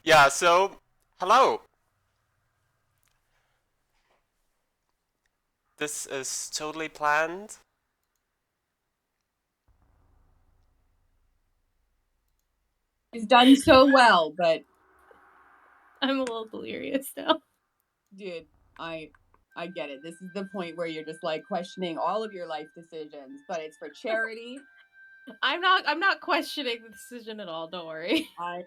Yeah, so hello. This is totally planned. He's done so well, but I'm a little delirious now. dude, I I get it. This is the point where you're just like questioning all of your life decisions, but it's for charity. I'm not questioning the decision at all, don't worry. I'm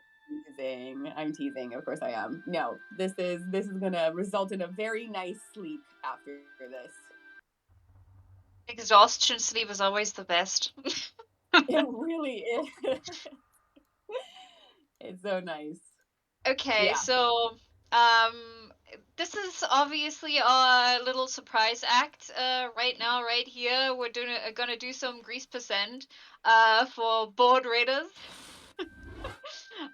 teasing. I'm teasing. Of course I am. No, this is gonna result in a very nice sleep after this. Exhaustion sleep is always the best. It really is. It's so nice. Okay, Yeah. so um this is obviously our little surprise act right now, right here. We're doing gonna do some grease percent for board raiders.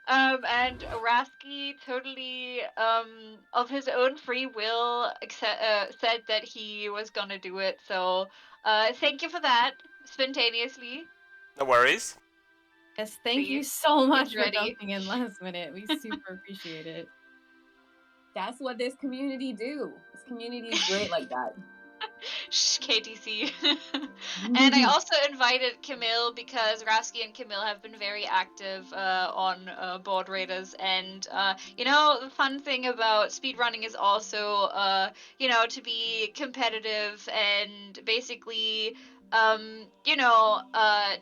And Rasky totally of his own free will said that he was gonna do it. So thank you for that spontaneously. No worries. Yes, thank you See, so he's much for ready. jumping in last minute. We super appreciate it. That's what this community do. This community is great like that. Shh, KTC. And I also invited Camille because Rasky and Camille have been very active on board raiders. And, the fun thing about speedrunning is also, to be competitive and basically,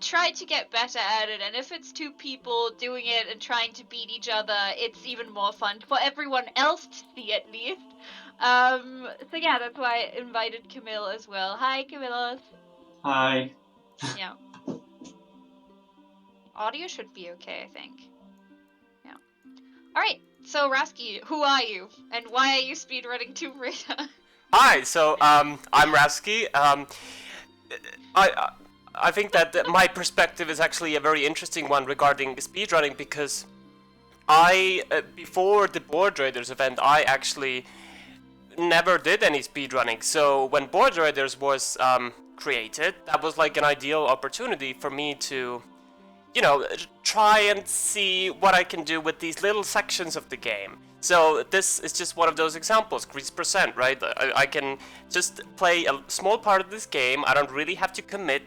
try to get better at it. And if it's two people doing it and trying to beat each other, it's even more fun for everyone else to see at least. So yeah, that's why I invited Camille as well. Hi, Camilla. Hi. Yeah, audio should be okay, I think. Yeah. All right. So Rasky, who are you, and why are you speedrunning Tomb Raider? Hi, I'm Rasky. I I think that my perspective is actually a very interesting one regarding speedrunning because I before the Board Raiders event I actually never did any speedrunning. So when Board Raiders was created, that was like an ideal opportunity for me to try and see what I can do with these little sections of the game. So this is just one of those examples, Grease Percent, right? I can just play a small part of this game. I don't really have to commit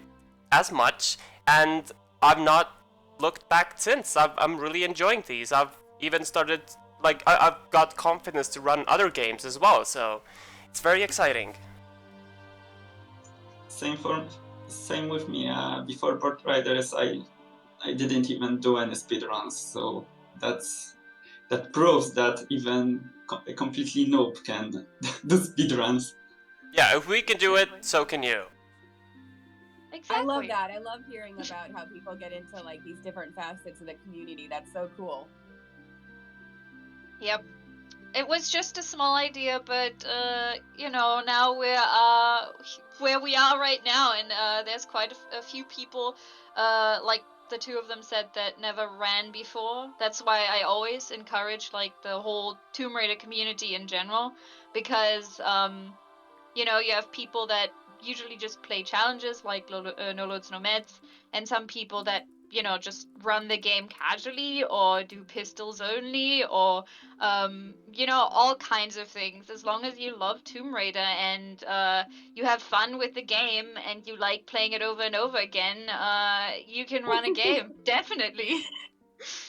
as much, and I've not looked back since. I'm really enjoying these. I've even started, like, I've got confidence to run other games as well, so it's very exciting. Same for same with me. Before Board Riders, I didn't even do any speedruns, so that proves that even a completely noob can do speedruns. Yeah, if we can do it, so can you. I love Exactly. that. I love hearing about how people get into like these different facets of the community. That's so cool. Yep. It was just a small idea, but now we're where we are right now, and there's quite a few people, like the two of them said that never ran before. That's why I always encourage like the whole Tomb Raider community in general, because you have people that usually just play challenges like No Loads No Meds, and some people that just run the game casually or do pistols only or all kinds of things. As long as you love Tomb Raider and you have fun with the game and you like playing it over and over again, you can run a game. Definitely.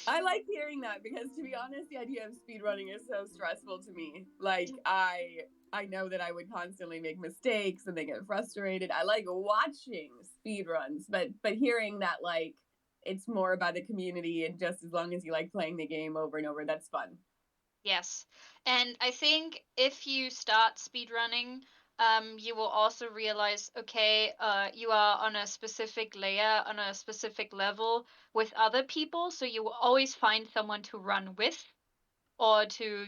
I like hearing that because to be honest, the idea of speedrunning is so stressful to me. Like I know that I would constantly make mistakes and they get frustrated. I like watching speedruns, but hearing that like it's more about the community and just as long as you like playing the game over and over, that's fun. Yes. And I think if you start speedrunning, you will also realize, okay, you are on a specific layer, on a specific level with other people, so you will always find someone to run with or to,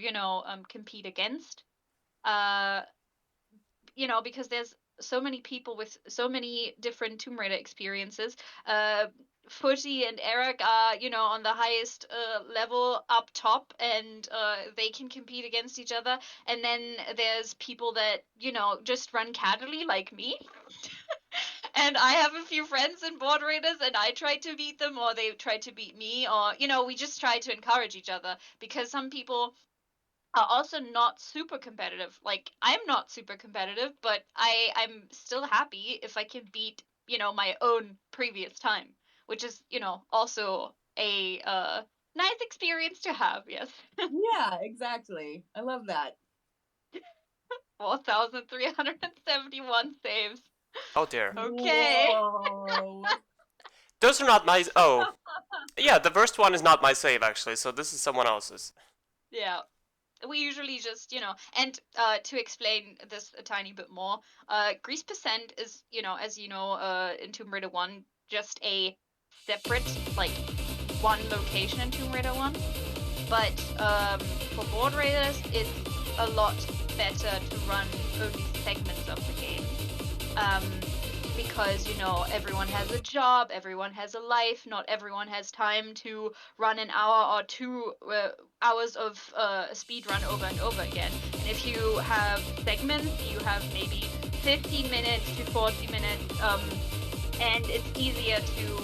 compete against. Uh, because there's so many people with so many different Tomb Raider experiences. Uh, Footy and Eric are, on the highest level up top, and they can compete against each other. And then there's people that, just run casually, like me. And I have a few friends in board raiders, and I try to beat them, or they try to beat me, or we just try to encourage each other, because some people are also not super competitive. Like, I'm not super competitive, but I'm still happy if I can beat my own previous time, which is also a nice experience to have. Yes. Yeah, exactly. I love that. 4,371 saves. Oh dear. Okay. Whoa. Those are not my. Oh, yeah. The first one is not my save actually. So this is someone else's. Yeah. We usually just, and to explain this a tiny bit more, grease percent is, as you know, in Tomb Raider 1, just a separate, like, one location in Tomb Raider 1. But for board raiders, it's a lot better to run only segments of the game. Because everyone has a job, everyone has a life, not everyone has time to run an hour or 2 hours of a speed run over and over again. And if you have segments, you have maybe 15 minutes to 40 minutes, and it's easier to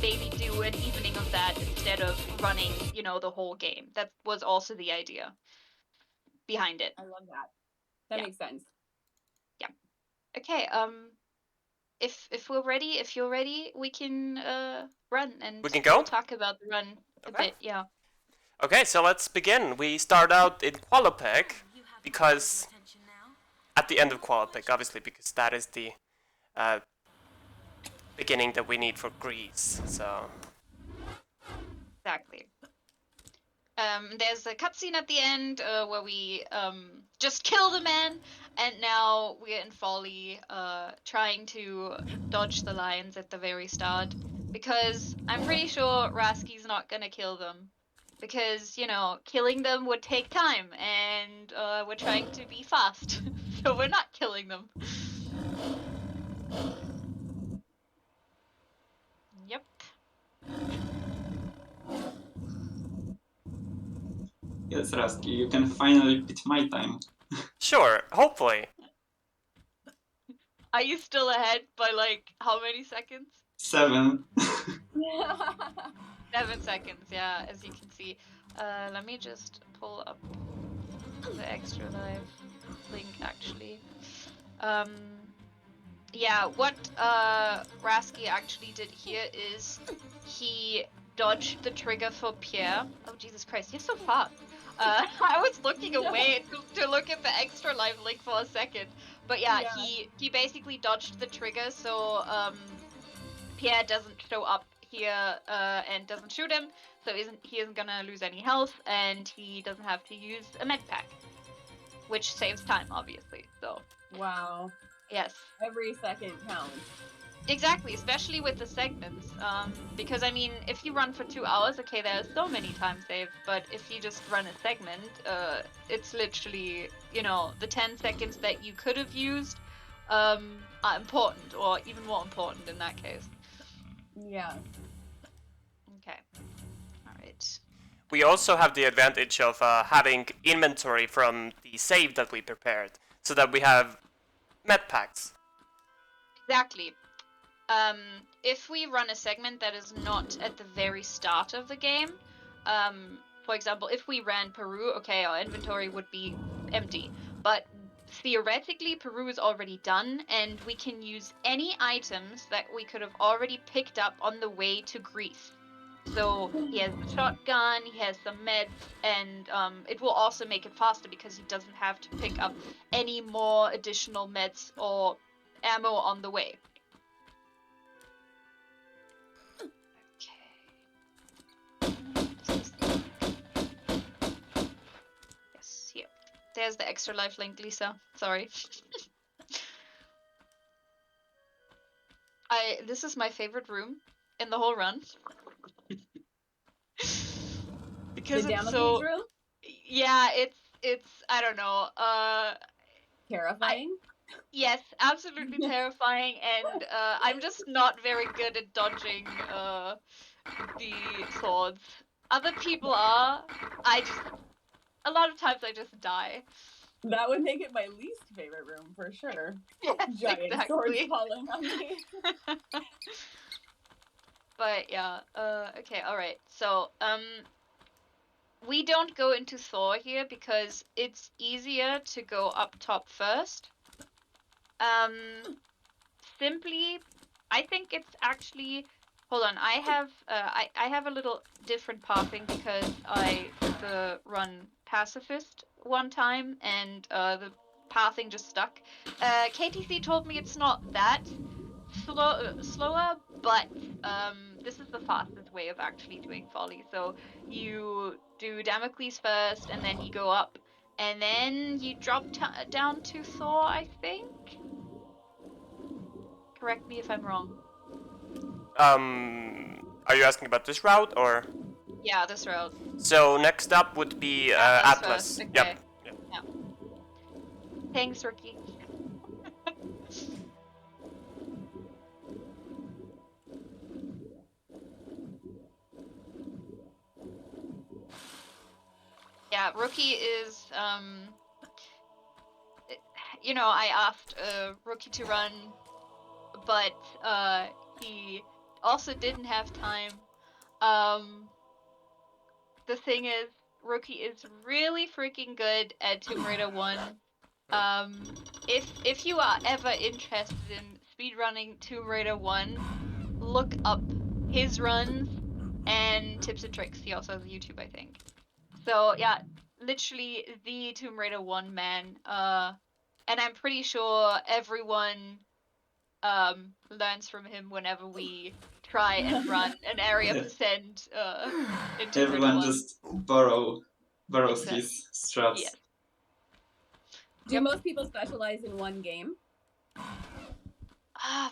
maybe do an evening of that instead of running the whole game. That was also the idea behind it. I love that. That Yeah. makes sense. Okay, if we're ready, if you're ready, we can run, and We can go? we'll talk about the run a Okay. bit. Yeah. Okay, so let's begin. We start out in Qualopec because at the end of Qualopec, obviously, because that is the beginning that we need for Greece. So Exactly. There's a cutscene at the end where we just kill the man, and now we're in Folly trying to dodge the lions at the very start, because I'm pretty sure Raski's not gonna kill them, because killing them would take time, and we're trying to be fast, so we're not killing them. Yep. Yes, Rasky, you can finally beat my time. sure, hopefully. Are you still ahead by like how many seconds? 7. 7 seconds, yeah, as you can see. Let me just pull up the Extra Life link, actually. Yeah, what Rasky actually did here is he dodged the trigger for Pierre. Oh, Jesus Christ, he's so fast. I was looking away to look at the Extra Life link for a second. But yeah, Yeah. he basically dodged the trigger, so Pierre doesn't show up here and doesn't shoot him, so he isn't gonna lose any health, and he doesn't have to use a med pack, which saves time, obviously. So Wow. yes, Every second counts. exactly, especially with the segments, because I mean, if you run for 2 hours, okay, there are so many time saves, but if you just run a segment, it's literally the 10 seconds that you could have used are important, or even more important in that case. Yeah. Okay. All right. We also have the advantage of having inventory from the save that we prepared, so that we have med packs. Exactly. If we run a segment that is not at the very start of the game, for example, if we ran Peru, okay, our inventory would be empty. But theoretically, Peru is already done, and we can use any items that we could have already picked up on the way to Greece. So he has the shotgun, he has some meds, and it will also make it faster because he doesn't have to pick up any more additional meds or ammo on the way. Yes, here. There's the Extra Life link, Lisa. Sorry. This is my favorite room in the whole run. Because The it's damage so room? yeah, it's I don't know. Terrifying. Yes, absolutely terrifying, and I'm just not very good at dodging the swords. Other people are. A lot of times I just die. That would make it my least favorite room for sure. Yes, Giant swords exactly. falling on me. But yeah, okay, alright. So, we don't go into Thor here because it's easier to go up top first. Simply, I think it's actually. Hold on, I have a little different pathing because I run pacifist one time and the pathing just stuck. KTC told me it's not that slower, but this is the fastest way of actually doing folly. So you do Damocles first, and then you go up, and then you drop down to Thor, I think. Correct me if I'm wrong. Are you asking about this route or? Yeah, this route. So next up would be Atlas Atlas. first. Okay. Yep. Yeah. Thanks, Rookie. Yeah, Rookie is I asked Rookie to run, but he also didn't have time. The thing is, Rookie is really freaking good at Tomb Raider 1. If you are ever interested in speedrunning Tomb Raider 1, look up his runs and tips and tricks. He also has a YouTube, I think. So yeah, literally the Tomb Raider 1 man. And I'm pretty sure everyone learns from him whenever we try and run an area Yeah. percent in Tomb Raider Everyone 1. just borrows Exactly. his straps. Yes. Do Yep. most people specialize in one game?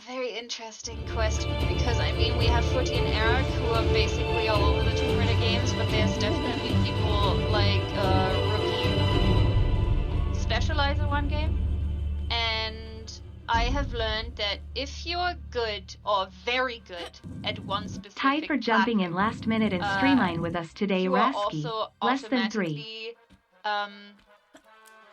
Very interesting question, because I mean we have Footy and Eric who are basically all over the Tomb Raider games, but there's definitely people like Rookie who specialize in one game. And I have learned that if you're good or very good at one specific Tied for jumping in last minute at Streamline with us today, you are raskkii. also Less than 3. automatically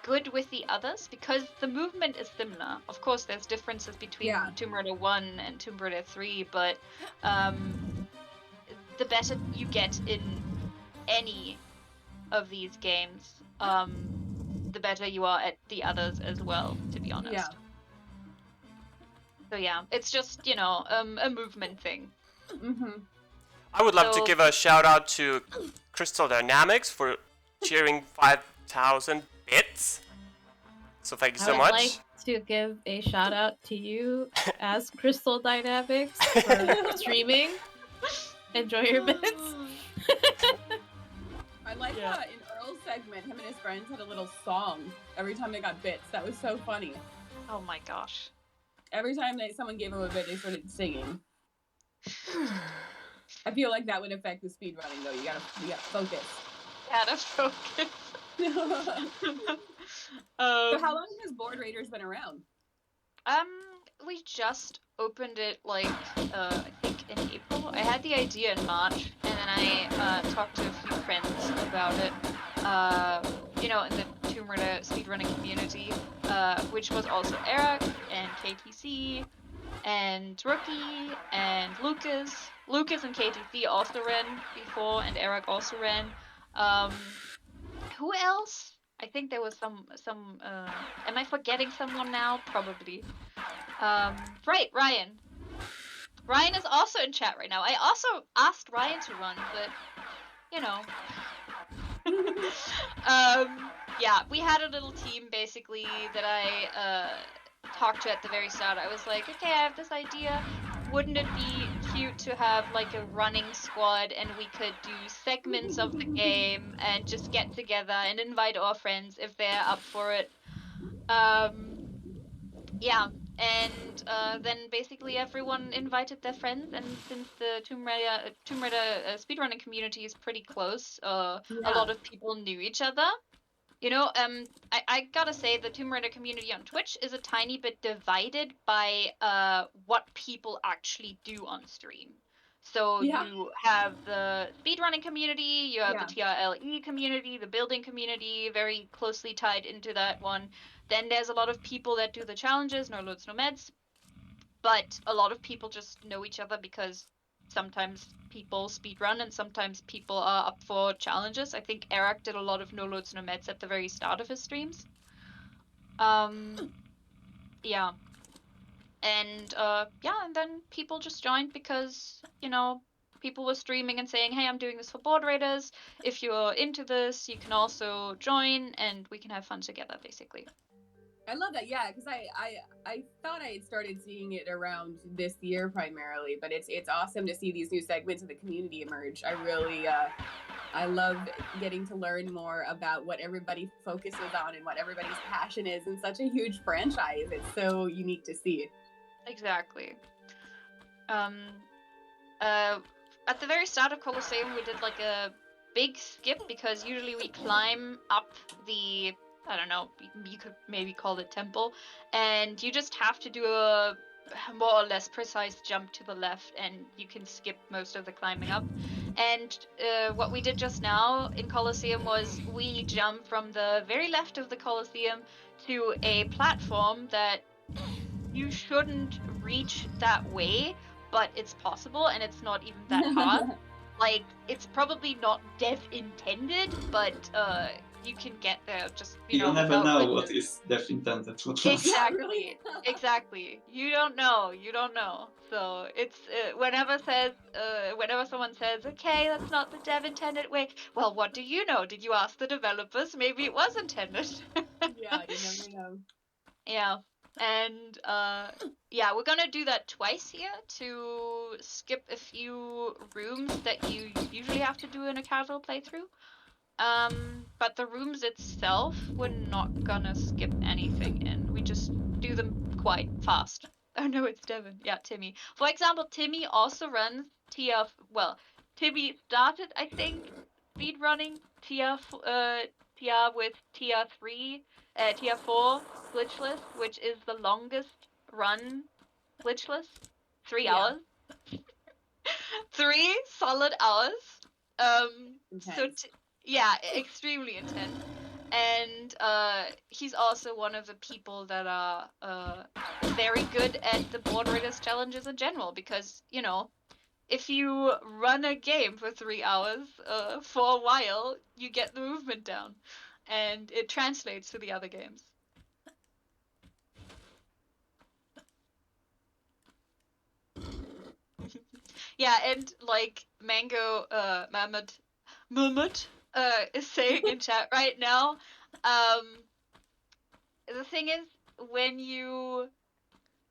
good with the others, because the movement is similar. Of course, there's differences between Tomb Raider 1 and Tomb Raider 3, but the better you get in any of these games, the better you are at the others as well, to be honest. Yeah. So yeah, it's just, a movement thing. Mm-hmm. I would love to give a shout out to Crystal Dynamics for cheering 5,000 bits. So thank you so I would much. like to give a shout out to you as Crystal Dynamics for streaming. Enjoy your bits. I like how in Earl's segment, him and his friends had a little song every time they got bits. That was so funny. Oh my gosh. Every time someone gave him a bit, they started singing. I feel like that would affect the speed running though. You gotta focus. Gotta focus. So how long has Board Raiders been around? We just opened it I think in April. I had the idea in March, and then I talked to a few friends about it. In the Tomb Raider speedrunning community, which was also Eric and KTC and Rookie and Lucas. Lucas and KTC also ran before, and Eric also ran. Who else? I think there was some am I forgetting someone now? Probably. Right, Ryan. Ryan is also in chat right now. I also asked Ryan to run, but yeah, we had a little team basically that I talked to at the very start. I was like, okay, I have this idea. Wouldn't it be cute to have like a running squad, and we could do segments of the game and just get together and invite our friends if they're up for it. Yeah, and then basically everyone invited their friends, and since the Tomb Raider speedrunning community is pretty close, a lot of people knew each other. I gotta say the Tomb Raider community on Twitch is a tiny bit divided by what people actually do on stream. So Yeah. you have the speedrunning community, you have the Yeah. TRLE community, the building community, very closely tied into that one. Then there's a lot of people that do the challenges, no loads, no meds. But a lot of people just know each other because sometimes people speedrun and sometimes people are up for challenges. I think Eric did a lot of no loads, no meds at the very start of his streams. Yeah. And and then people just joined because, people were streaming and saying, hey, I'm doing this for board raiders. If you're into this, you can also join and we can have fun together, basically. I love that, yeah, because I thought I had started seeing it around this year primarily, but it's awesome to see these new segments of the community emerge. I really I love getting to learn more about what everybody focuses on and what everybody's passion is in such a huge franchise. It's so unique to see. Exactly. At the very start of Colosseum, we did like a big skip because usually we climb up the, I don't know, you could maybe call it temple, and you just have to do a more or less precise jump to the left and you can skip most of the climbing up. And what we did just now in Colosseum was we jumped from the very left of the Colosseum to a platform that you shouldn't reach that way, but it's possible and it's not even that hard. Like, it's probably not dev intended, but you can get there just, You never without know like what is death intended to. Exactly. really? Exactly. You don't know. So it's whenever someone says, okay, that's not the dev intended way. Well, what do you know? Did you ask the developers? Maybe it was intended. Yeah, you never know. Yeah. And we're gonna do that twice here to skip a few rooms that you usually have to do in a casual playthrough. But the rooms itself, we're not gonna skip anything in. We just do them quite fast. Oh no, it's Devin. Yeah, Timmy. For example, Timmy also runs TF. Well, Timmy started, I think, speed running TR with TR3, TR4 glitchless, which is the longest run glitchless. 3 Yeah. hours. 3 solid hours. So Intense. extremely intense. And he's also one of the people that are very good at the board raiders challenges in general because, if you run a game for 3 hours for a while, you get the movement down and it translates to the other games. Yeah, and like Mango Mahmoud is saying in chat right now, the thing is when you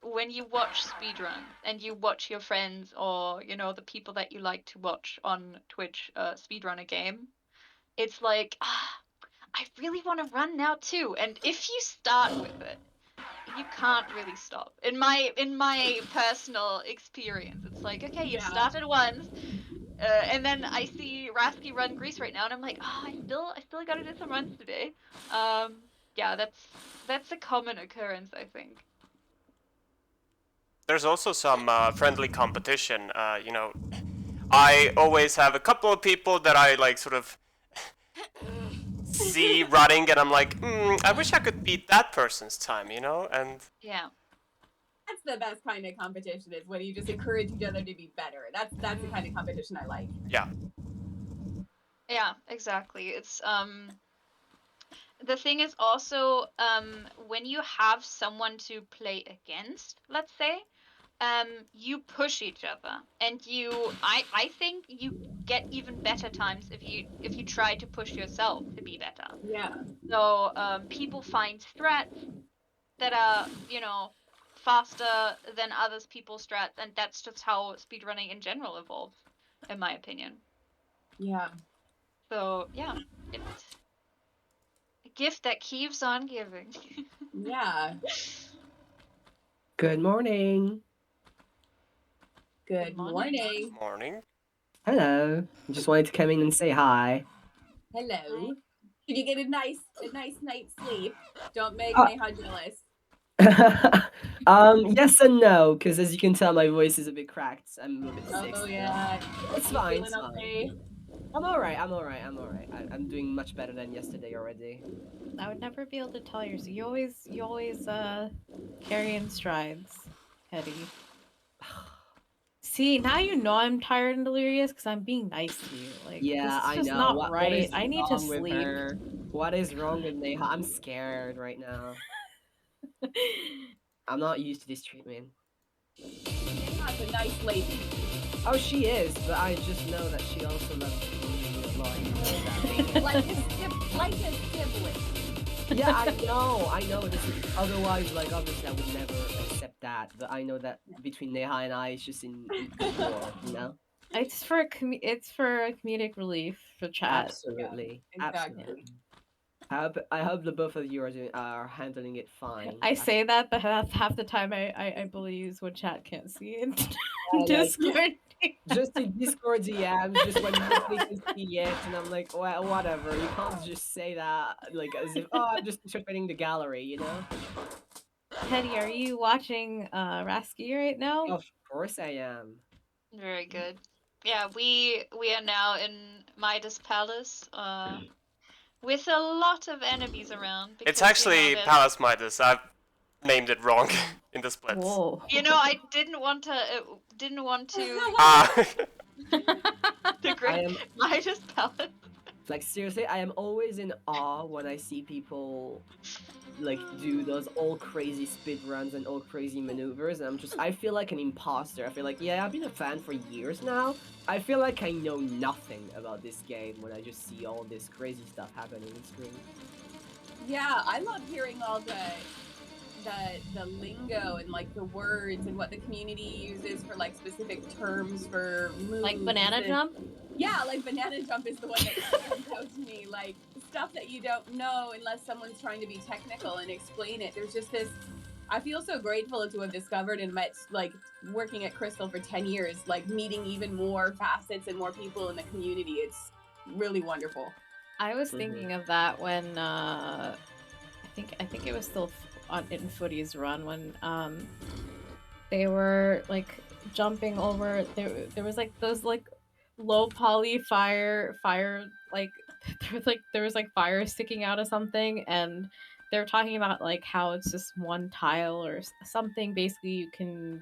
watch speedruns and you watch your friends or the people that you like to watch on Twitch speedrun a game, it's like I really want to run now too. And if you start with it, you can't really stop. In my personal experience, it's like, okay, you've started once, and then I see raskkii run Greece right now, and I'm like, I still gotta do some runs today. That's a common occurrence, I think. There's also some friendly competition. I always have a couple of people that I like sort of see running, and I'm like, I wish I could beat that person's time, and Yeah. That's the best kind of competition, is when you just encourage each other to be better. That's the kind of competition I like. yeah. Yeah, exactly. It's the thing is also when you have someone to play against, let's say, you push each other, and I think you get even better times if you try to push yourself to be better. Yeah. So people find strats that are faster than others people's strats, and that's just how speedrunning in general evolves, in my opinion. Yeah. So yeah, it's a gift that keeps on giving. Yeah. Good morning. Good morning. Morning. Hello. Just wanted to come in and say hi. Hello. Did you get a nice night's sleep? Don't make Uh, Neha jealous. Yes and no, because as you can tell, my voice is a bit cracked. I'm a bit sick. Oh still. yeah. It's You fine. feeling It's fine. okay? I'm alright. I'm alright. I'm alright. I'm doing much better than yesterday already. I would never be able to tell you. So you always carry in strides, Hetty. See, now you know I'm tired and delirious because I'm being nice to you. Like this Yeah, is I just know. not What right. is I need to wrong with sleep. her? What is wrong with Neha? I'm scared right now. I'm not used to this treatment. Neha's a nice lady. Oh, she is, but I just know that she also loves me a lot. You know that. like a sibling. Yeah, I know. This is, otherwise, like, obviously, I would never accept that. But I know that between Neha and I, it's just in war, you know. It's for it's for comedic relief for chat. Absolutely, Yeah, exactly. absolutely. I hope the both of you are handling it fine. I say that, but half the time I bully you when chat can't see it. Like, Discord. just in Discord DMs, just when nobody can see it, and I'm like, well, whatever. You can't just say that like as if, oh, I'm just interpreting the gallery, you know. Teddy, are you watching raskkii right now? Of course I am. Very good. Yeah, we are now in Midas Palace, with a lot of enemies around. Because, It's actually there's- Palace Midas. I've named it wrong in the splits. Whoa. I didn't want to Ah, the great am- Midas Palace. Like seriously, I am always in awe when I see people like do those all crazy speed runs and all crazy maneuvers, and I feel like an imposter. I feel like, yeah, I've been a fan for years now. I feel like I know nothing about this game when I just see all this crazy stuff happening on screen. Yeah, I love hearing all the lingo and like the words and what the community uses for like specific terms for moves. Like banana jump? Yeah, like banana jump is the one that stands out to me. Like stuff that you don't know unless someone's trying to be technical and explain it. There's just this. I feel so grateful to have discovered and met, like, working at Crystal for 10 years, like meeting even more facets and more people in the community. It's really wonderful. I was thinking of that when I think it was still in Footy's run when they were like jumping over there was like those like low poly fire like there was like fire sticking out of something, and they were talking about like how it's just one tile or something. Basically you can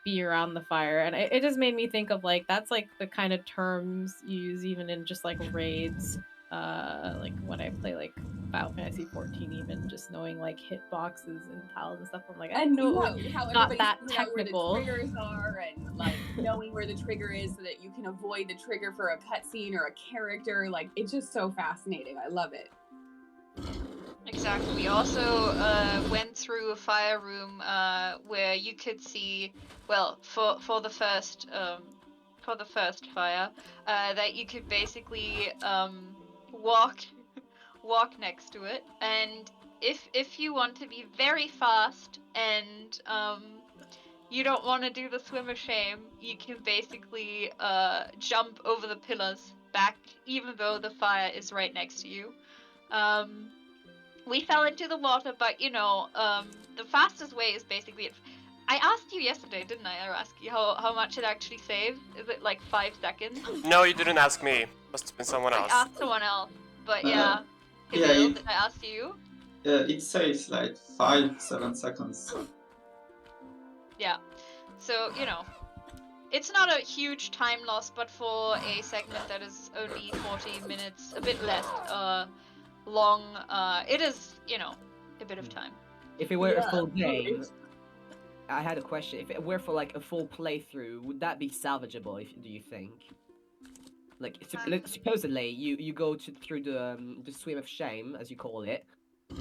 be around the fire, and it just made me think of like that's like the kind of terms you use even in just like raids, like when I play like Final Fantasy 14, even just knowing like hitboxes and tiles and stuff. I'm like, I And know how not everybody's that figuring out where the technical. triggers are, and like knowing where the trigger is so that you can avoid the trigger for a cutscene or a character. Like, it's just so fascinating. I love it. Exactly. We also went through a fire room where you could see, well, for the first fire, that you could basically walk next to it, and if you want to be very fast and you don't want to do the swim of shame, you can basically jump over the pillars back, even though the fire is right next to you. We fell into the water, but the fastest way is basically. I asked you yesterday, didn't I? I asked you how much it actually saved. Is it like 5 seconds? no, you didn't ask me. Must have been someone I else. asked someone else, but yeah. Yeah, Camille, did I ask you? It saves like 5-7 seconds. Yeah. So it's not a huge time loss, but for a segment that is only 40 minutes, a bit less long, it is a bit of time. If it were a full absolutely. game, I had a question. If it were for like a full playthrough, would that be salvageable? Do you think? Like, supposedly, you go through the swim of shame, as you call it.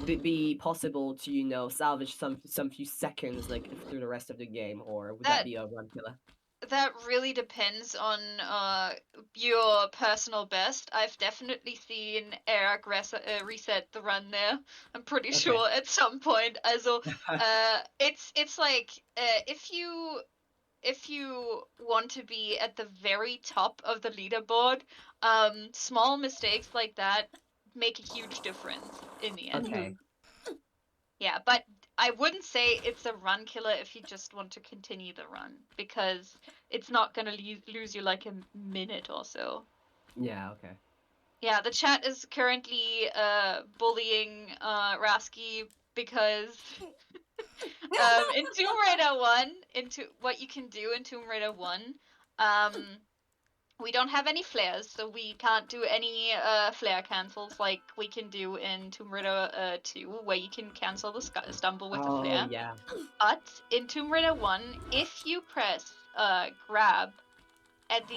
Would it be possible to salvage some few seconds like through the rest of the game, or would that be a run killer? That really depends on your personal best. I've definitely seen Eric reset the run there. I'm pretty sure at some point. Also, it's like if you want to be at the very top of the leaderboard, small mistakes like that make a huge difference in the end. Okay. Yeah, but I wouldn't say it's a run killer if you just want to continue the run, because it's not gonna lose you like a minute or so. Yeah, okay. Yeah, the chat is currently bullying raskkii because in Tomb Raider 1, into what you can do in Tomb Raider 1, we don't have any flares, so we can't do any flare cancels like we can do in Tomb Raider 2, where you can cancel the stumble with the Oh, flare. yeah. But in Tomb Raider 1, if you press grab at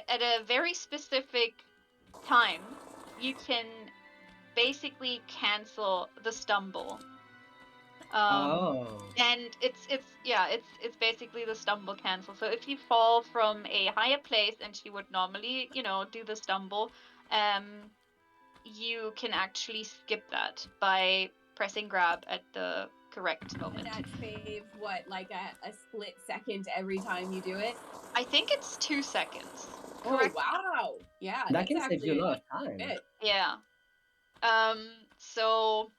at a very specific time, you can basically cancel the stumble. Oh. And it's basically the stumble cancel. So if you fall from a higher place and you would normally, do the stumble, you can actually skip that by pressing grab at the correct moment. And that saves what, like a split second every time you do it? I think it's 2 seconds. Oh Correct? wow! Yeah, That that's can save you a actually lot of time. it. Yeah. So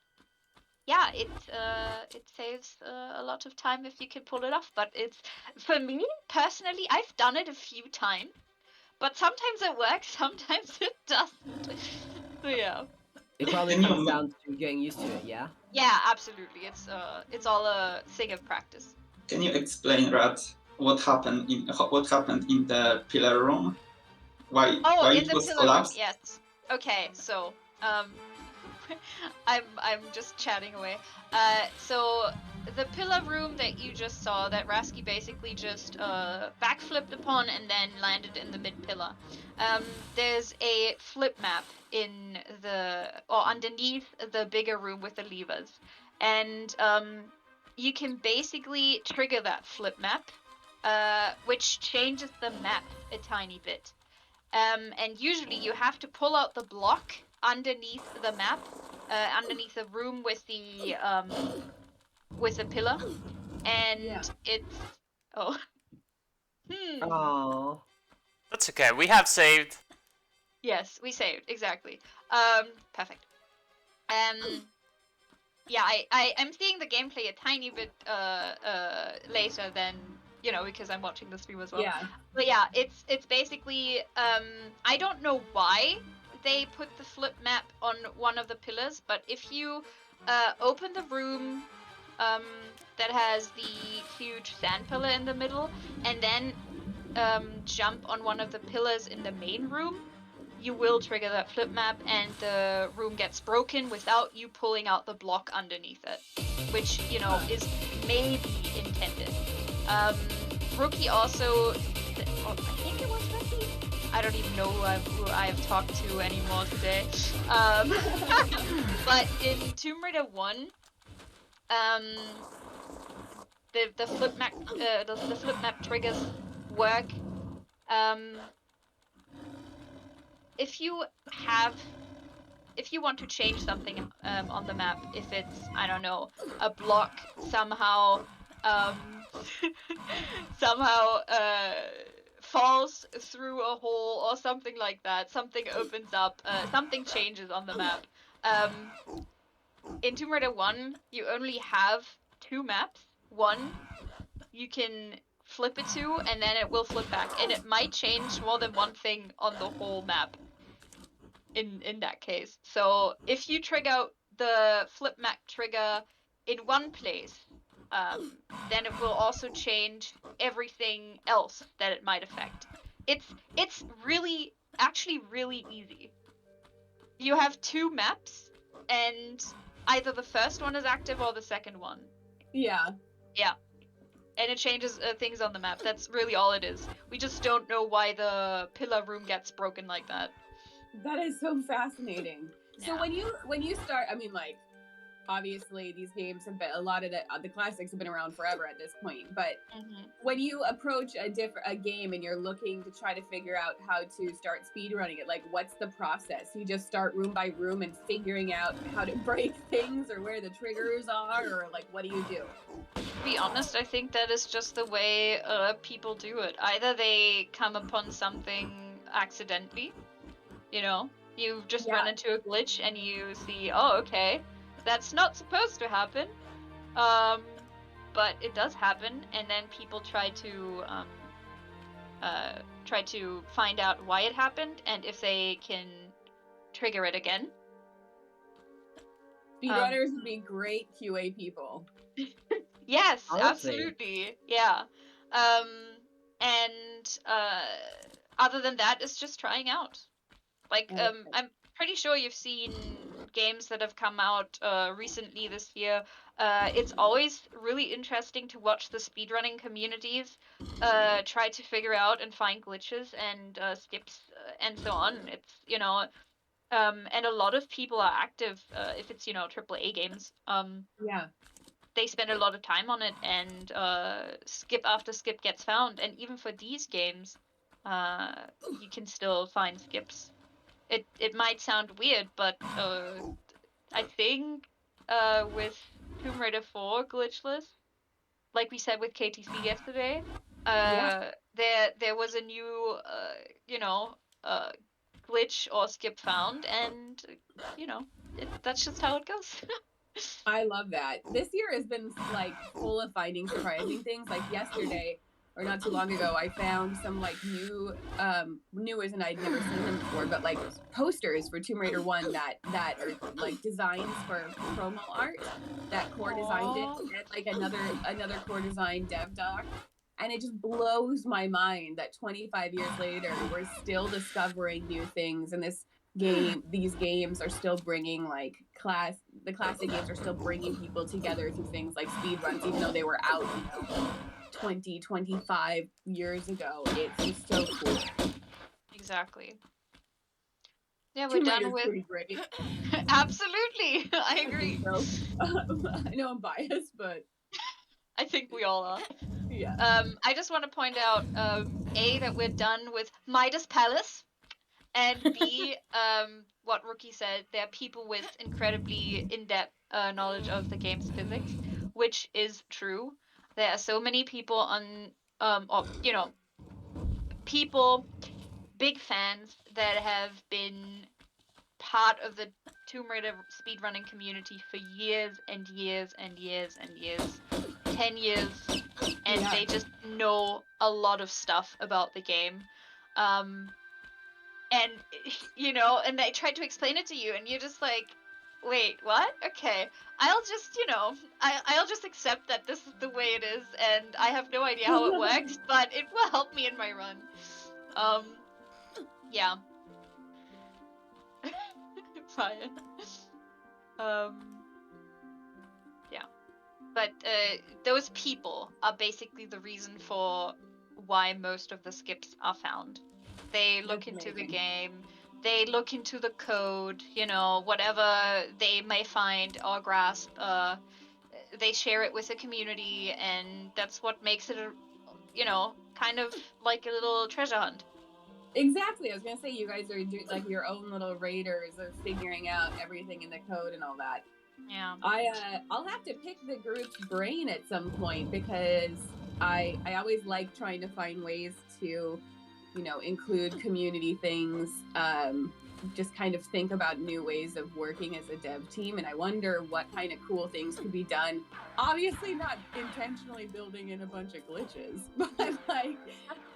yeah, it saves a lot of time if you can pull it off. But it's, for me personally, I've done it a few times, but sometimes it works, sometimes it doesn't. So yeah. It probably Can you comes ma- down to getting used to it, yeah? Yeah, absolutely. It's all a thing of practice. Can you explain, Rat, what happened in the pillar room? Why Oh, in it the was pillar room, collapsed? yes. Okay, so I'm just chatting away. So the pillar room that you just saw, that raskkii basically just backflipped upon and then landed in the mid pillar. There's a flip map underneath the bigger room with the levers, and you can basically trigger that flip map, which changes the map a tiny bit. And usually you have to pull out the block underneath the map, underneath the room with the pillar, and Yeah. it's oh. Oh. That's okay. We have saved. Yes, we saved, exactly. Perfect. Yeah, I'm seeing the gameplay a tiny bit later than, because I'm watching the stream as well. Yeah. But yeah, it's basically I don't know why they put the flip map on one of the pillars, but if you open the room that has the huge sand pillar in the middle, and then jump on one of the pillars in the main room, you will trigger that flip map, and the room gets broken without you pulling out the block underneath it, which, is maybe intended. Rookie also, I think it was Rookie? I don't even know who I've talked to anymore today. But in Tomb Raider 1, the flip map triggers work. If you want to change something on the map, if it's, I don't know, a block somehow somehow falls through a hole or something like that, something opens up, something changes on the map. In Tomb Raider 1, you only have 2 maps. One, you can flip it to, and then it will flip back, and it might change more than one thing on the whole map in that case. So if you trigger the flip map trigger in one place, then it will also change everything else that it might affect. It's actually really easy. You have 2 maps, and either the first one is active or the second one. Yeah. Yeah. And it changes things on the map. That's really all it is. We just don't know why the pillar room gets broken like that. That is so fascinating. So Yeah. when you start, I mean, like, obviously these games have been, a lot of the classics have been around forever at this point, but when you approach a game and you're looking to try to figure out how to start speedrunning it, like, what's the process? You just start room by room and figuring out how to break things, or where the triggers are, or like, what do you do? To be honest, I think that is just the way people do it. Either they come upon something accidentally, you just run into a glitch and you see, oh, okay, that's not supposed to happen. But it does happen, and then people try to find out why it happened and if they can trigger it again. Speedrunners would be great QA people. Yes, Honestly. absolutely. Yeah. And other than that, it's just trying out. Like, I'm pretty sure you've seen games that have come out recently this year. It's always really interesting to watch the speedrunning communities try to figure out and find glitches and skips and so on. It's, and a lot of people are active if it's, AAA games. Yeah. They spend a lot of time on it, and skip after skip gets found. And even for these games, you can still find skips. It might sound weird, but I think with Tomb Raider 4 glitchless, like we said with KTC yesterday, there was a new glitch or skip found, and that's just how it goes. I love that. This year has been like full of finding surprising things. Like yesterday, or not too long ago, I found some like new as in I'd never seen them before, but like posters for Tomb Raider 1 that are like designs for promo art that Core designed it, and like another Core design dev doc. And it just blows my mind that 25 years later we're still discovering new things, and these games are still bringing like the classic games are still bringing people together through things like speed runs, even though they were out 20 25 years ago. It's just so cool. Exactly. Yeah, we're Tomb done Raider's with. pretty great. Absolutely, I agree. So, I know I'm biased, but I think we all are. yeah. I just want to point out, A, that we're done with Midas Palace, and B, what Rookie said, there are people with incredibly in-depth knowledge of the game's physics, which is true. There are so many people people, big fans that have been part of the Tomb Raider speedrunning community for years and years and years and years, 10 years, and Yeah. they just know a lot of stuff about the game. And and they try to explain it to you, and you're just like, wait, what? Okay, I'll just I'll just accept that this is the way it is, and I have no idea how it works, but it will help me in my run. Yeah. Fine. Yeah. But those people are basically the reason for why most of the skips are found. They look into the game, they look into the code, whatever they may find or grasp, they share it with the community, and that's what makes it kind of like a little treasure hunt. Exactly. I was gonna say you guys are like your own little raiders of figuring out everything in the code and all that. Yeah. I'll have to pick the group's brain at some point, because I always like trying to find ways to, include community things. Just kind of think about new ways of working as a dev team, and I wonder what kind of cool things could be done. Obviously not intentionally building in a bunch of glitches, but like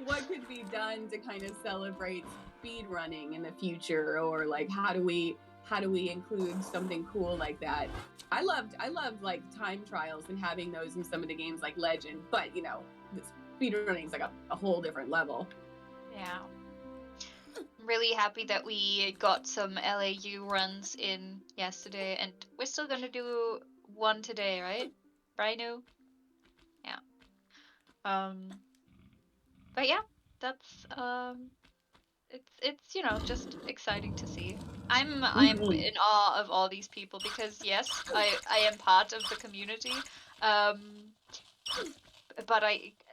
what could be done to kind of celebrate speed running in the future, or like how do we include something cool like that. I loved like time trials and having those in some of the games like Legend, but speedrunning is like a whole different level. Yeah. I'm really happy that we got some LAU runs in yesterday, and we're still gonna do one today, right? Rhino? Yeah. But yeah, that's it's just exciting to see. I'm in awe of all these people, because yes, I am part of the community, but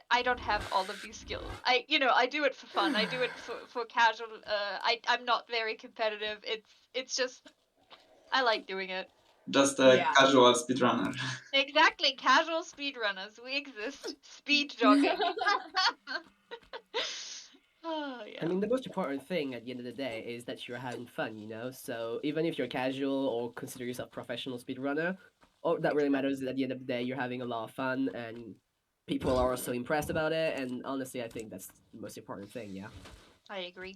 I don't have all of these skills. I do it for fun. I do it for casual. I'm not very competitive. It's just I like doing it. Just a Yeah. casual speedrunner. Exactly, casual speedrunners. We exist. Speed jogging. Oh, yeah. I mean, the most important thing at the end of the day is that you're having fun, So even if you're casual or consider yourself professional speedrunner, all that really matters is at the end of the day, you're having a lot of fun and people are also impressed about it. And honestly, I think that's the most important thing. Yeah. I agree.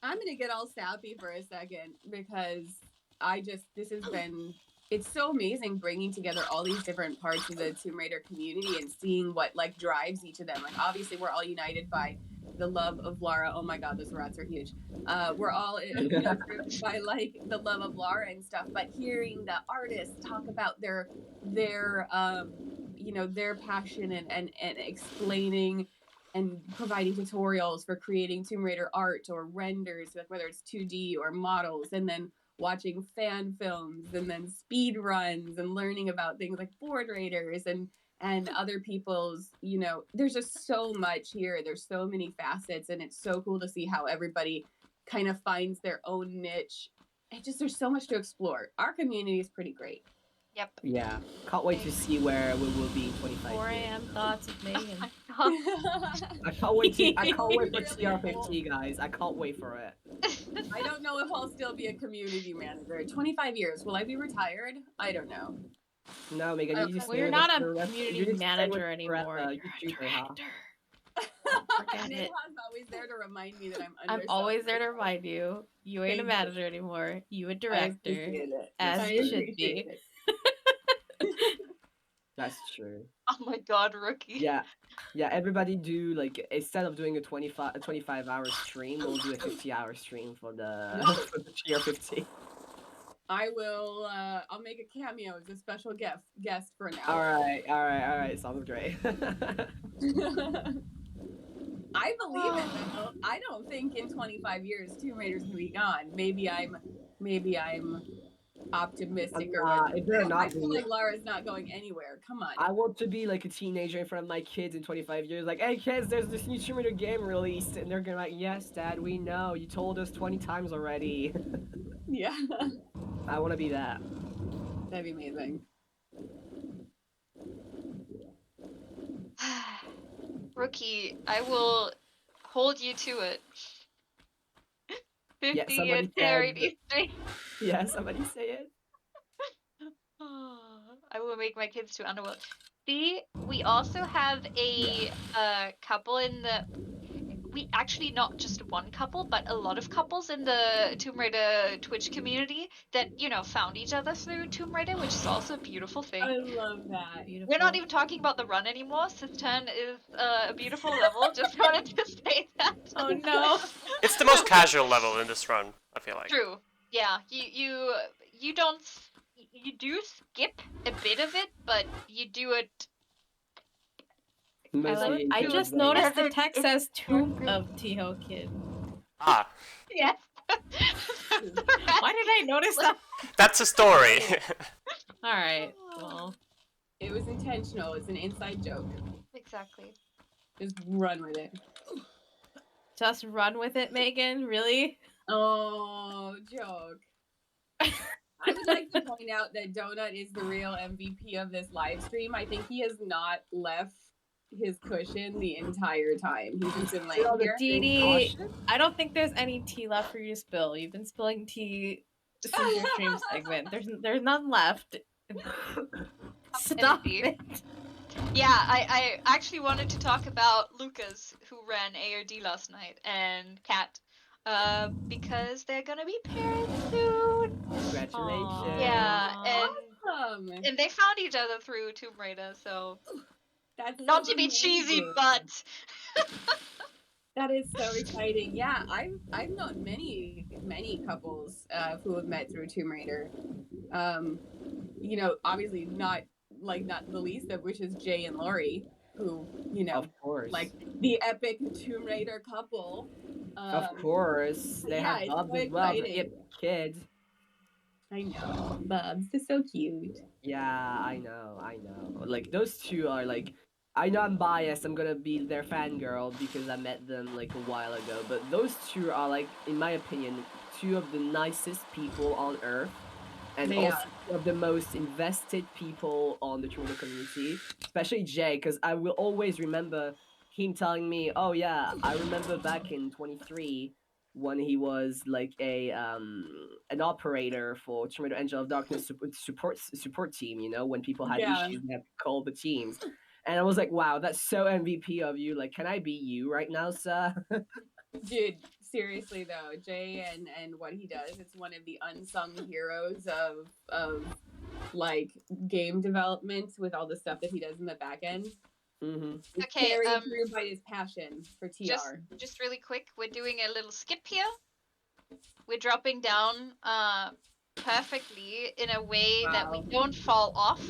I'm gonna get all sappy for a second because this has been, it's so amazing bringing together all these different parts of the Tomb Raider community and seeing what like drives each of them. Like obviously we're all united by the love of Lara. Oh my god, those rats are huge. We're all driven by like the love of Lara and stuff. But hearing the artists talk about their their passion and explaining and providing tutorials for creating Tomb Raider art or renders, like whether it's 2D or models, and then watching fan films and then speed runs and learning about things like board raiders and other people's, there's just so much here. There's so many facets, and it's so cool to see how everybody kind of finds their own niche. There's so much to explore. Our community is pretty great. Yep. Yeah. Can't wait to see where we will be in 25 4 years. a.m. thoughts of Megan. I can't wait for TR50, guys. I can't wait for it. I don't know if I'll still be a community manager. 25 years. Will I be retired? I don't know. No, Megan, you just Well, you're not a community manager anymore. You're a director. Forget Neha's it. always there to remind me that I'm I'm under always there to remind you. You ain't a manager anymore. You a director. As you should be. That's true. Oh my god, Rookie. Yeah. Yeah, everybody do like instead of doing a 25-hour stream, we'll do a 50-hour stream for the for the TR50. I will I'll make a cameo as a special guest for now. Alright, sounds great. I believe it though. I don't think in 25 years Tomb Raider's gonna be gone. Maybe I'm optimistic or what. If they're not, I feel like Lara's not going anywhere. Come on. I want to be like a teenager in front of my kids in 25 years, like, hey kids, there's this new Tomb Raider game released, and they're gonna be like, yes, Dad, we know. You told us 20 times already. Yeah. I want to be that. That'd be amazing. Rookie, I will hold you to it. 50 Yeah, somebody and charity stream. Yeah, somebody say it. I will make my kids to Underworld. See, we also have a couple in the. We actually not just one couple, but a lot of couples in the Tomb Raider Twitch community that found each other through Tomb Raider, which is also a beautiful thing. I love that. Beautiful. We're not even talking about the run anymore. Cistern is a beautiful level. Just wanted to say that. Oh no. It's the most casual level in this run, I feel like. True. Yeah. You don't. You do skip a bit of it, but you do it. I just noticed the text says Tomb of Tiho Kid. Ah. Yes. Why did I notice that? That's a story. Alright, well. It was intentional. It's an inside joke. Exactly. Just run with it. Just run with it, Megan? Really? Oh, joke. I would like to point out that Donut is the real MVP of this live stream. I think he has not left his cushion the entire time. He's just been laying here. Dee, I don't think there's any tea left for you to spill. You've been spilling tea since your stream segment. There's none left. Stop it. Yeah, I actually wanted to talk about Lucas, who ran ARD last night, and Kat, because they're gonna be parents soon. Congratulations. Aww. Yeah, Awesome. and they found each other through Tomb Raider, so That's not so to be cheesy, amazing. but That is so exciting. Yeah, I've known many couples who have met through Tomb Raider. Obviously not the least of which is Jay and Lori, who Of course. like the epic Tomb Raider couple. Of course. They have it's Bubs so as well, the exciting. hip kid. I know, Bubs is so cute. Yeah, I know. Like, those two are like, I know I'm biased, I'm gonna be their fangirl because I met them like a while ago, but those two are like, in my opinion, two of the nicest people on earth, and They also are. two of the most invested people on the True community, especially Jay, because I will always remember him telling me, oh yeah, I remember back in 23, when he was like a an operator for Tornado Angel of Darkness support team. You know, when people had Yeah. issues, they had to call the teams. And I was like, wow, that's so MVP of you. Like, can I be you right now, sir? Dude, seriously though, Jay and what he does, it's one of the unsung heroes of like game development with all the stuff that he does in the back end. Mm-hmm. It's Okay, carried through by his passion for TR. just really quick, we're doing a little skip here. We're dropping down perfectly in a way that we Wow. don't fall off.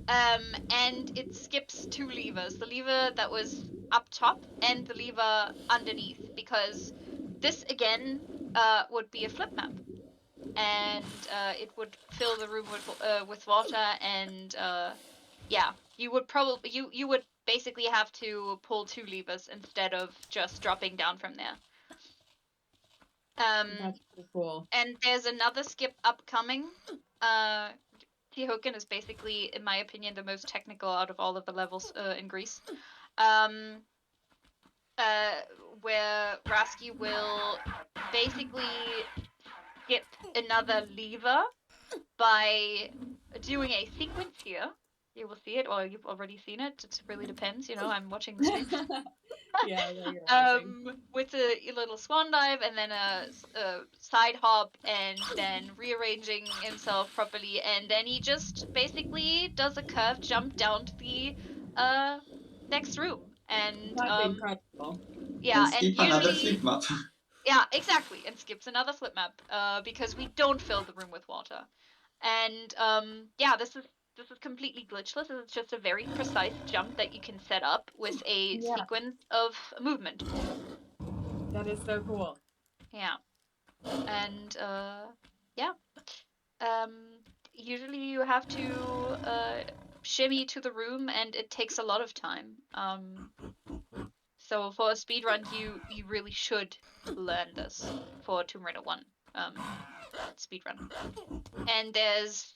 And it skips two levers, the lever that was up top and the lever underneath, because this again would be a flip map, and it would fill the room with water, and yeah, you would basically have to pull two levers instead of just dropping down from there. That's pretty cool. And there's another skip upcoming. Tihokin is basically, in my opinion, the most technical out of all of the levels in Greece. Where raskkii will basically skip another lever by doing a sequence here. You will see it, or you've already seen it. It really depends, you know, I'm watching the stream. Yeah, you're watching. With a little swan dive and then a side hop, and then rearranging himself properly, and then he just basically does a curved jump down to the next room, and That's incredible. yeah, And skip another usually flip map. yeah, exactly, and skips another flip map because we don't fill the room with water, and yeah, this is completely glitchless. It's just a very precise jump that you can set up with a Yeah. sequence of movement. That is so cool. Yeah. And yeah. Usually you have to shimmy to the room, and it takes a lot of time. So for a speedrun, you really should learn this for Tomb Raider 1 speedrun. And there's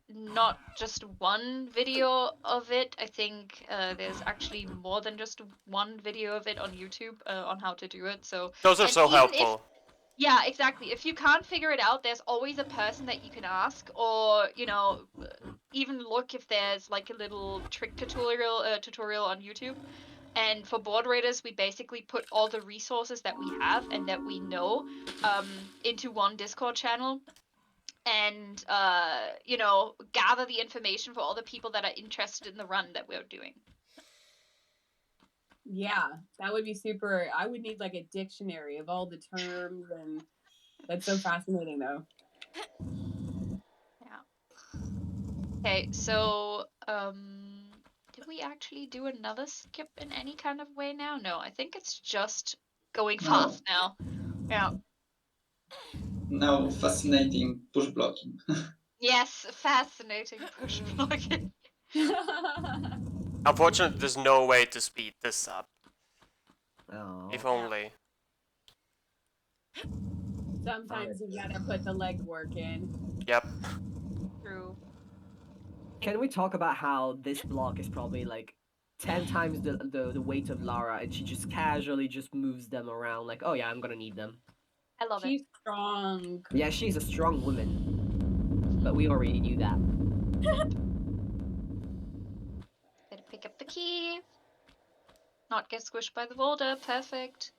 not just one video of it. I think there's actually more than just one video of it on YouTube on how to do it. So Those are and so even if helpful. yeah, exactly. If you can't figure it out, there's always a person that you can ask, or you know, even look if there's like a little trick tutorial on YouTube. And for board raiders, we basically put all the resources that we have and that we know into one Discord channel, and you know, gather the information for all the people that are interested in the run that we're doing. Yeah, that would be super. I would need like a dictionary of all the terms, and that's so fascinating though. Yeah. Okay, so did we actually do another skip in any kind of way now? No, I think it's just going No. fast now. Yeah. Now fascinating push blocking. Yes, fascinating push blocking. Unfortunately, there's no way to speed this up. Oh. If only. Sometimes you gotta put the legwork in. Yep. True. Can we talk about how this block is probably like 10 times the weight of Lara, and she just casually just moves them around like, oh yeah, I'm gonna need them. I love She's strong. Yeah, she's a strong woman, but we already knew that. Gotta pick up the key. Not get squished by the boulder. Perfect.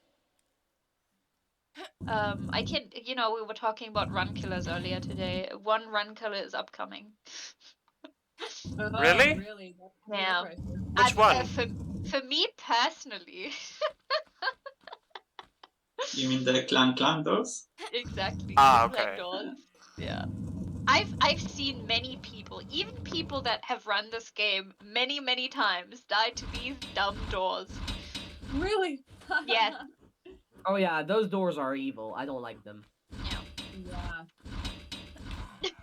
I can, you know, we were talking about run killers earlier today. One run killer is upcoming. Oh, Really? Really? That's Yeah. impressive. Which one? For me personally. You mean the clang doors? Exactly. Ah, the clan okay. doors. Yeah. I've seen many people, even people that have run this game many times, die to these dumb doors. Really? Yes. Oh yeah, those doors are evil. I don't like them. Yeah.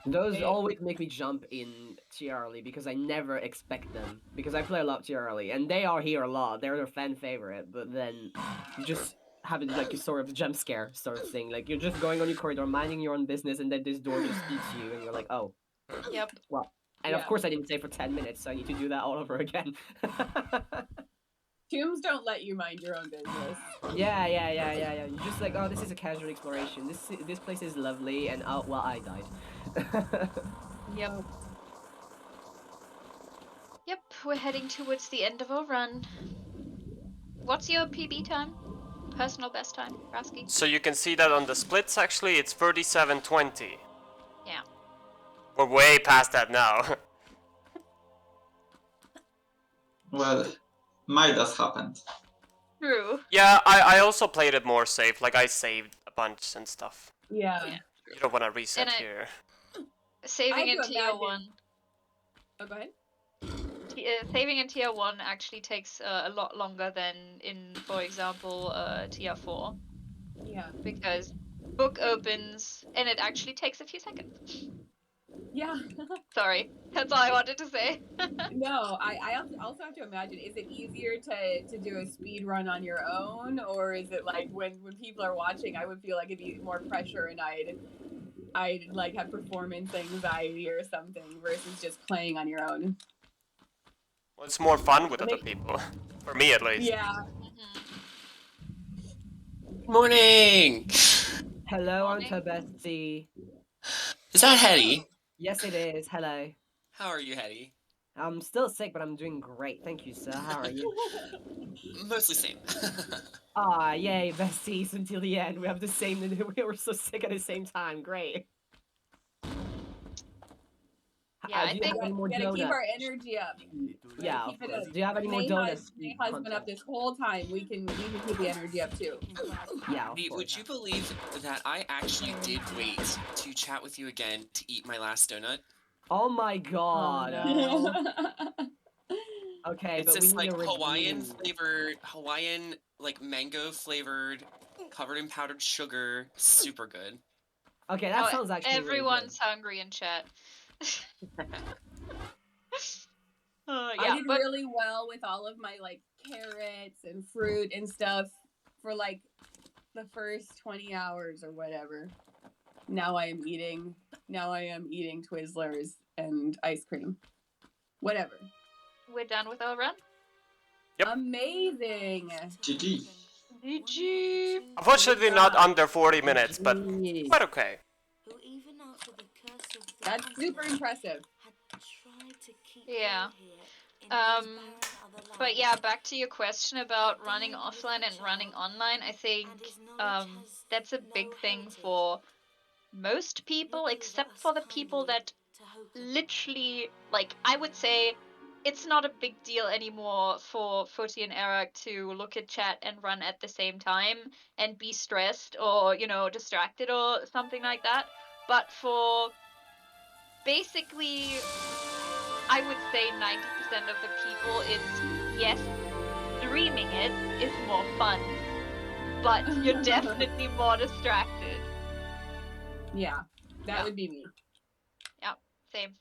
Those They- always make me jump in TRL because I never expect them. Because I play a lot of TRL, and they are here a lot. They're their fan favorite, but then you just have it like a sort of jump scare sort of thing. Like you're just going on your corridor, minding your own business, and then this door just eats you, and you're like, oh. Yep. Well, and of Yeah. course I didn't save for 10 minutes, so I need to do that all over again. Tombs don't let you mind your own business. Yeah. You're just like, oh, this is a casual exploration. This place is lovely, and oh, well, I died. Yep. Yep, we're heading towards the end of our run. What's your PB time? Personal best time, Raskkii? So you can see that on the splits, actually, it's 37:20. Yeah. We're way past that now. Well, might has happened. True. Yeah, I also played it more safe. Like, I saved a bunch and stuff. Yeah. You don't want to reset And here. Saving I in have to tier imagine- 1. Oh, go ahead. Saving in tier 1 actually takes a lot longer than in, for example, tier 4. Yeah. Because book opens and it actually takes a few seconds. Yeah. Sorry, that's all I wanted to say. No, I also have to imagine, is it easier to do a speed run on your own, or is it like when people are watching, I would feel like it'd be more pressure and I'd like have performance anxiety or something versus just playing on your own. Well, it's more fun with I other think- people. For me, at least. Yeah. Morning! Hello, Morning. Anta Bestie. Is that Hetty? Yes, it is. Hello. How are you, Hetty? I'm still sick, but I'm doing great. Thank you, sir. How are you? Mostly same. Ah, yay, besties until the end. We have the same. We were so sick at the same time. Great. Yeah, Do you I have think any more Gotta keep donuts? our energy up. Yeah, Keep of it course. up. Do you have any more May donuts? May husband up this whole time. We can keep the energy up too. Yeah, of Hetty, course. would you believe that I actually did wait to chat with you again to eat my last donut? Oh my god. no. Okay, It's but we this need like a review. Hawaiian like mango flavored, covered in powdered sugar, super good. Okay, that oh, sounds actually everyone's hungry in chat. I Yeah, did but really well with all of my like carrots and fruit and stuff for like the first 20 hours or whatever. Now I am eating Twizzlers and ice cream. Whatever. we're done with our run. Yep. Amazing. GG. GG. Unfortunately, not under 40 minutes, but Jeez. quite okay. That's super impressive. Yeah. But yeah, back to your question about running offline and running online. I think that's a big thing for most people, except for the people that literally, like, I would say it's not a big deal anymore for Footy and Eric to look at chat and run at the same time and be stressed or, you know, distracted or something like that. But for basically, I would say 90% of the people, it's, yes, streaming it is more fun, but you're definitely more distracted. Yeah, that Yeah. would be me. Same.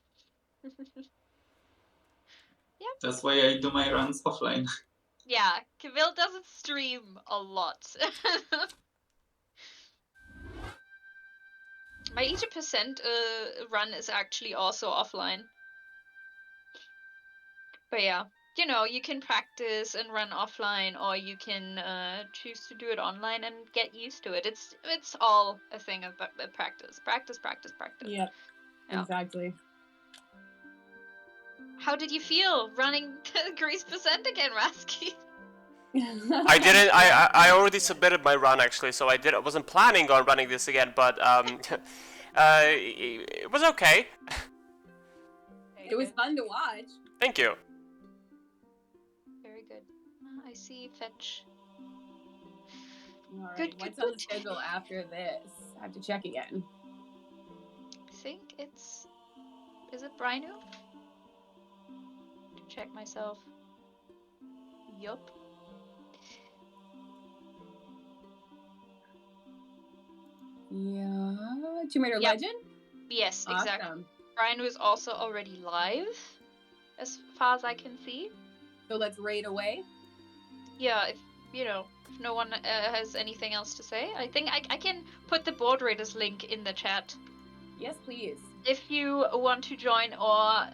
That's why I do my runs offline. Yeah, Camille doesn't stream a lot. My 80% run is actually also offline. But yeah, you know, you can practice and run offline, or you can choose to do it online and get used to it. It's all a thing of practice. Practice. Yep. Yeah. Exactly. How did you feel running Grease percent again, Raskkii? I didn't. I already submitted my run actually, so I wasn't planning on running this again, but it was okay. It was fun to watch. Thank you. Very good. I see fetch. All right, Good, what's good, on the good. schedule after this? I have to check again. I think it's... Is it Brino? To check myself. Yup. Yeah, Tomb Raider Yep. Legend. Yes, exactly. Awesome. Brino is also already live, as far as I can see. So let's raid away. Yeah, if, you know, if no one has anything else to say, I think I can put the board raiders link in the chat. Yes, please. If you want to join our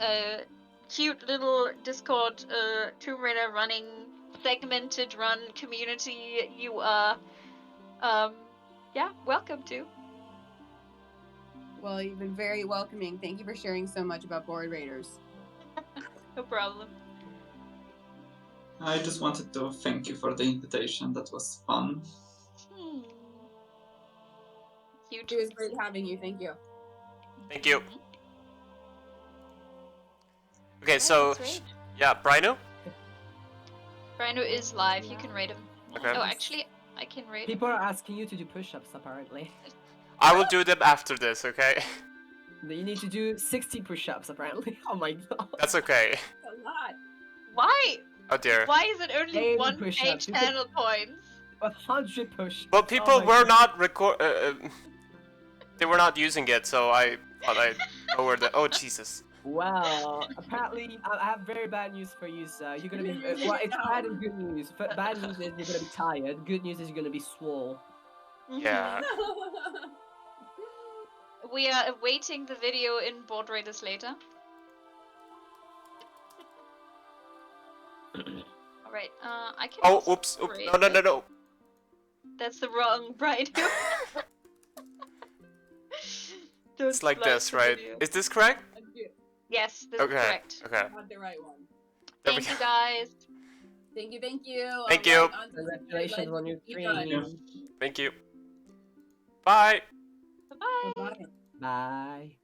cute little Discord Tomb Raider running segmented run community you are, yeah, welcome to. Well, you've been very welcoming. Thank you for sharing so much about Board Raiders. No problem. I just wanted to thank you for the invitation. That was fun. You It was great having you. Thank you. Thank you. Mhm. Okay, Right, so that's right. yeah, Brino. Brino is live. You can rate him. Okay. Oh, actually, I can rate him. People are asking you to do push-ups, apparently. I will do them after this. Okay. You need to do 60 push-ups, apparently. Oh my god. That's okay. A lot. Why? Oh dear. Why is it only 80 one push-ups. page You could- channel points? 100 push. Well, people my were God. not they were not using it, so I thought I'd lower the. Oh Jesus. Well, apparently, I have very bad news for you, sir. You're gonna be. You're using Well, it it's now. bad and good news. Bad news is you're gonna be tired. Good news is you're gonna be swole. Yeah. We are awaiting the video in Board Raiders later. Alright, I can Oh, also oops. rate No, no, no, it. no. That's the wrong Brino. It's like this, right? Is this correct? Yes, this Okay. is correct. Okay. Not the right one. There we Thank you go. guys. Thank you. Thank you. Thank you. On to some Congratulations good on your speedrun. dream. Thank you. Bye. Bye-bye. Bye-bye. Bye.